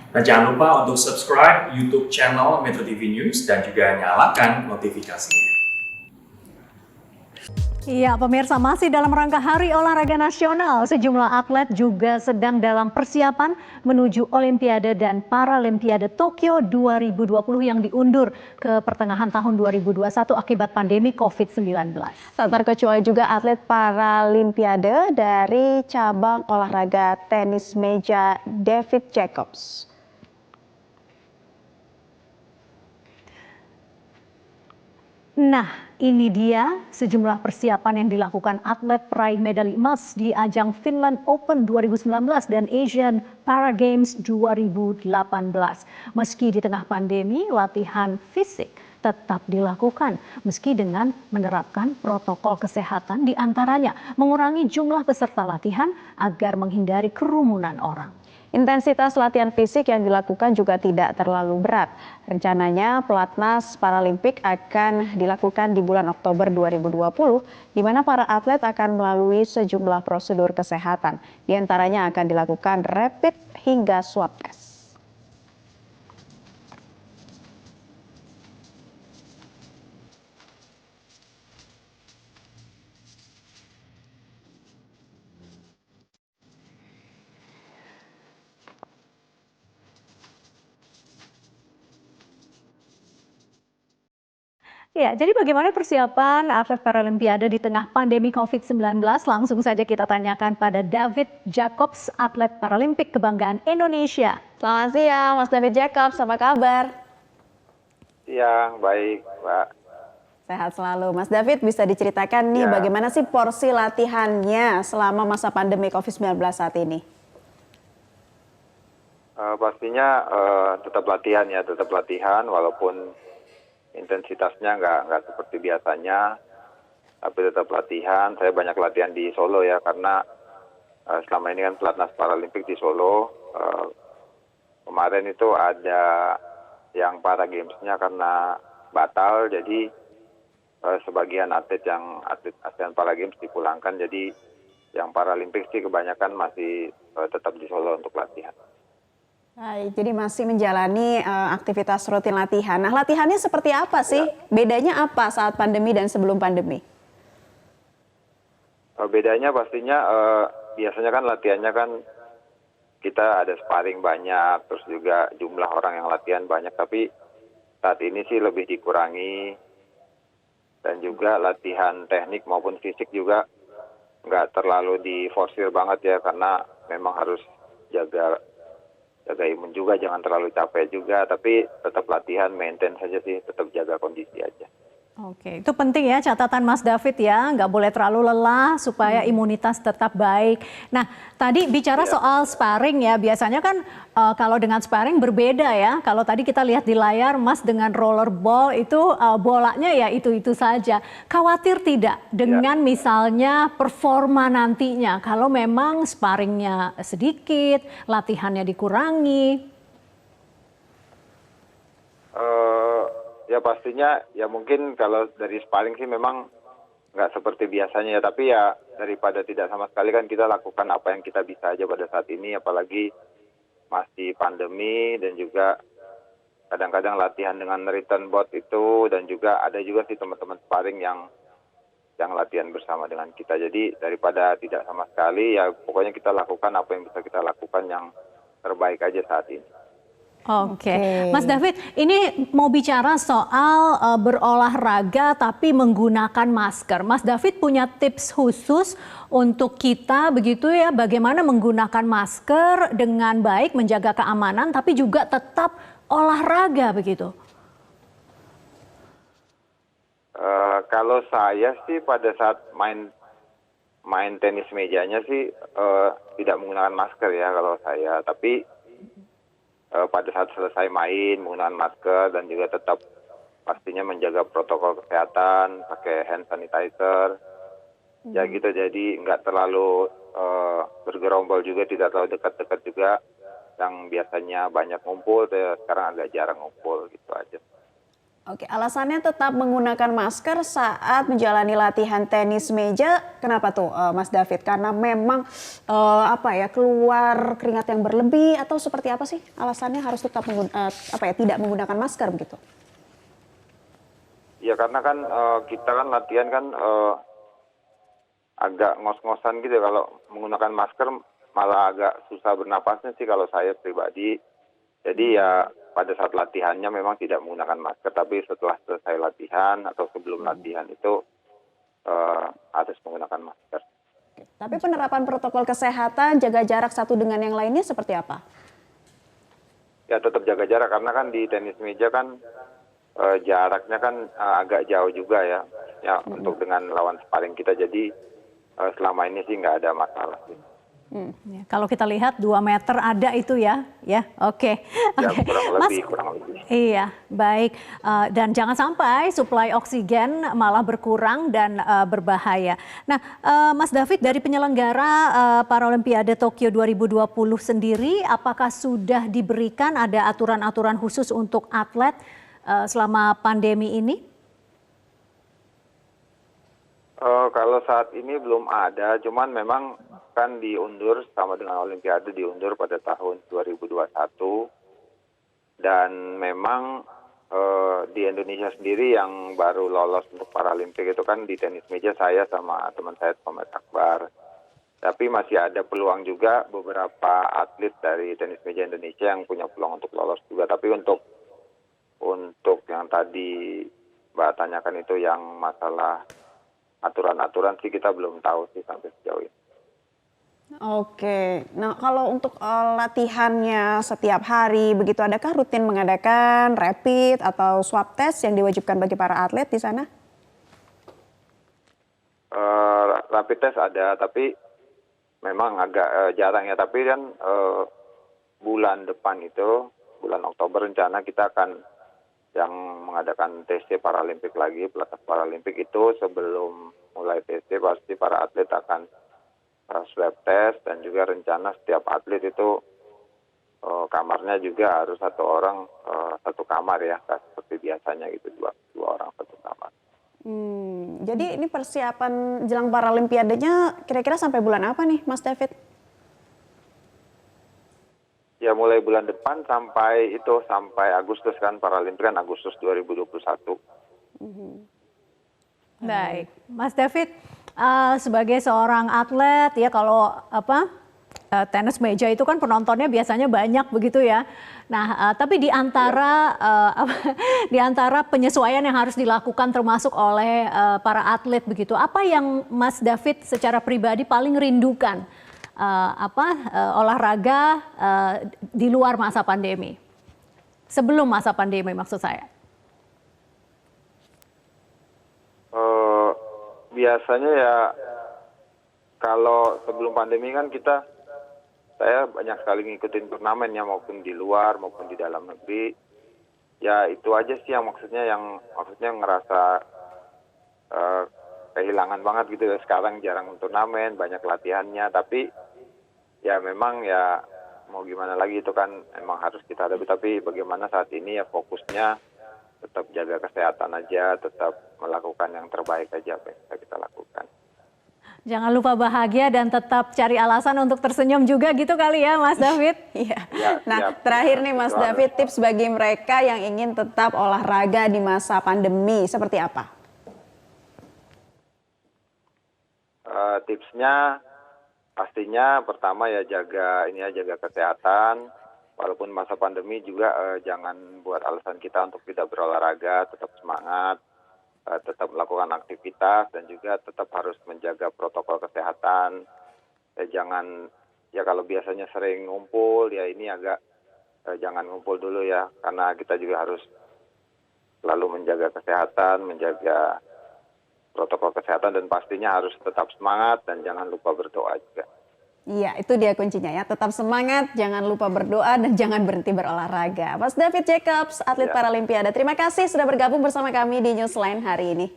Dan jangan lupa untuk subscribe YouTube channel Metro TV News dan juga nyalakan notifikasinya. Iya, pemirsa, masih dalam rangka Hari Olahraga Nasional, sejumlah atlet juga sedang dalam persiapan menuju Olimpiade dan Paralimpiade Tokyo 2020 yang diundur ke pertengahan tahun 2021 akibat pandemi COVID-19. Tak terkecuali juga atlet Paralimpiade dari cabang olahraga tenis meja David Jacobs. Nah, ini dia sejumlah persiapan yang dilakukan atlet peraih medali emas di ajang Finland Open 2019 dan Asian Para Games 2018. Meski di tengah pandemi, latihan fisik tetap dilakukan meski dengan menerapkan protokol kesehatan, di antaranya mengurangi jumlah peserta latihan agar menghindari kerumunan orang. Intensitas latihan fisik yang dilakukan juga tidak terlalu berat. Rencananya pelatnas Paralimpik akan dilakukan di bulan Oktober 2020, di mana para atlet akan melalui sejumlah prosedur kesehatan. Di antaranya akan dilakukan rapid hingga swab test. Ya, jadi bagaimana persiapan atlet Paralimpiade di tengah pandemi COVID-19? Langsung saja kita tanyakan pada David Jacobs, atlet Paralimpik kebanggaan Indonesia. Selamat siang, Mas David Jacobs, apa kabar? Siang, baik, Mbak. Sehat selalu. Mas David, bisa diceritakan nih bagaimana sih porsi latihannya selama masa pandemi COVID-19 saat ini? Pastinya tetap latihan walaupun intensitasnya nggak seperti biasanya, tapi tetap latihan. Saya banyak latihan di Solo ya, karena selama ini kan pelatnas Paralimpik di Solo. Kemarin itu ada yang Para Games-nya karena batal, jadi sebagian atlet ASEAN Para Games dipulangkan, jadi yang Paralimpik sih kebanyakan masih tetap di Solo untuk latihan. Baik, jadi masih menjalani aktivitas rutin latihan. Nah, latihannya seperti apa sih? Bedanya apa saat pandemi dan sebelum pandemi? Bedanya pastinya biasanya kan latihannya kan kita ada sparring banyak, terus juga jumlah orang yang latihan banyak, tapi saat ini sih lebih dikurangi, dan juga latihan teknik maupun fisik juga nggak terlalu diforsir banget ya, karena memang harus jaga imun juga, jangan terlalu capek juga, tapi tetap latihan, maintain saja sih, tetap jaga kondisi aja. Oke, itu penting ya catatan Mas David ya, nggak boleh terlalu lelah supaya imunitas tetap baik. Nah, tadi bicara soal sparring ya, biasanya kan kalau dengan sparring berbeda ya. Kalau tadi kita lihat di layar Mas dengan rollerball itu bolanya ya itu-itu saja. Khawatir tidak dengan misalnya performa nantinya kalau memang sparringnya sedikit, latihannya dikurangi? Ya pastinya ya mungkin kalau dari sparring sih memang nggak seperti biasanya ya, tapi ya daripada tidak sama sekali kan kita lakukan apa yang kita bisa aja pada saat ini, apalagi masih pandemi, dan juga kadang-kadang latihan dengan return board itu, dan juga ada juga sih teman-teman sparring yang latihan bersama dengan kita. Jadi daripada tidak sama sekali ya pokoknya kita lakukan apa yang bisa kita lakukan yang terbaik aja saat ini. Oke, Mas David, ini mau bicara soal berolahraga tapi menggunakan masker. Mas David punya tips khusus untuk kita begitu ya, bagaimana menggunakan masker dengan baik, menjaga keamanan tapi juga tetap olahraga begitu? Kalau saya sih pada saat main tenis mejanya sih tidak menggunakan masker ya kalau saya, tapi pada saat selesai main menggunakan masker, dan juga tetap pastinya menjaga protokol kesehatan, pakai hand sanitizer, ya gitu. Jadi nggak terlalu bergerombol juga, tidak terlalu dekat-dekat juga. Yang biasanya banyak ngumpul, sekarang agak jarang ngumpul gitu aja. Oke, alasannya tetap menggunakan masker saat menjalani latihan tenis meja, kenapa tuh Mas David? Karena memang keluar keringat yang berlebih atau seperti apa sih alasannya harus tetap tidak menggunakan masker begitu? Ya karena kan kita kan latihan kan agak ngos-ngosan gitu ya, kalau menggunakan masker malah agak susah bernapasnya sih kalau saya pribadi. Jadi ya pada saat latihannya memang tidak menggunakan masker, tapi setelah selesai latihan atau sebelum latihan itu harus menggunakan masker. Tapi penerapan protokol kesehatan, jaga jarak satu dengan yang lainnya seperti apa? Ya tetap jaga jarak karena kan di tenis meja kan jaraknya kan agak jauh juga ya, untuk dengan lawan sparring kita. Jadi selama ini sih nggak ada masalah sih. Ya, kalau kita lihat 2 meter ada itu ya, oke. Ya, kurang lebih. Iya, baik. Dan jangan sampai suplai oksigen malah berkurang dan berbahaya. Nah, Mas David, dari penyelenggara Paralimpiade Tokyo 2020 sendiri, apakah sudah diberikan ada aturan-aturan khusus untuk atlet selama pandemi ini? Kalau saat ini belum ada, cuman memang kan diundur sama dengan Olimpiade, diundur pada tahun 2021 dan memang di Indonesia sendiri yang baru lolos untuk Paralimpik itu kan di tenis meja saya sama teman saya Thomas Akbar. Tapi masih ada peluang juga beberapa atlet dari tenis meja Indonesia yang punya peluang untuk lolos juga. Tapi untuk yang tadi Mbak tanyakan itu yang masalah aturan-aturan sih kita belum tahu sih sampai sejauh ini. Oke, nah kalau untuk latihannya setiap hari begitu, adakah rutin mengadakan rapid atau swab test yang diwajibkan bagi para atlet di sana? Rapid test ada, tapi memang agak jarang ya. Tapi kan bulan depan itu, bulan Oktober rencana kita akan yang mengadakan TC Paralimpik lagi, pelatnas Paralimpik itu sebelum mulai TC pasti para atlet akan swab test dan juga rencana setiap atlet itu kamarnya juga harus 1 orang 1 kamar ya, seperti biasanya gitu, dua orang 1 kamar. Jadi ini persiapan jelang Paralimpiadenya kira-kira sampai bulan apa nih Mas David? Ya mulai bulan depan sampai Agustus kan, Paralimpik kan Agustus 2021. Baik, Mas David, sebagai seorang atlet ya, kalau tenis meja itu kan penontonnya biasanya banyak begitu ya. Nah, tapi di antara penyesuaian yang harus dilakukan termasuk oleh para atlet begitu, apa yang Mas David secara pribadi paling rindukan? Olahraga di luar masa pandemi, sebelum masa pandemi maksud saya. Biasanya ya kalau sebelum pandemi kan saya banyak sekali ngikutin turnamennya maupun di luar maupun di dalam negeri. Ya itu aja sih yang maksudnya ngerasa kehilangan banget gitu ya. Sekarang jarang turnamen, banyak latihannya, tapi ya memang ya mau gimana lagi, itu kan emang harus kita hadapi. Tapi bagaimana saat ini ya fokusnya tetap jaga kesehatan aja, tetap melakukan yang terbaik aja apa yang bisa kita lakukan. Jangan lupa bahagia dan tetap cari alasan untuk tersenyum juga gitu kali ya Mas David. Iya. Nah, terakhir nih Mas David, tips bagi mereka yang ingin tetap olahraga di masa pandemi seperti apa? Tipsnya pastinya pertama ya jaga kesehatan. Walaupun masa pandemi juga jangan buat alasan kita untuk tidak berolahraga, tetap semangat, tetap melakukan aktivitas dan juga tetap harus menjaga protokol kesehatan. Kalau biasanya sering ngumpul ya ini agak jangan ngumpul dulu ya, karena kita juga harus selalu menjaga kesehatan, menjaga protokol kesehatan dan pastinya harus tetap semangat dan jangan lupa berdoa juga. Iya, itu dia kuncinya ya. Tetap semangat, jangan lupa berdoa, dan jangan berhenti berolahraga. Mas David Jacobs, atlet Paralimpiade. Terima kasih sudah bergabung bersama kami di Newsline hari ini.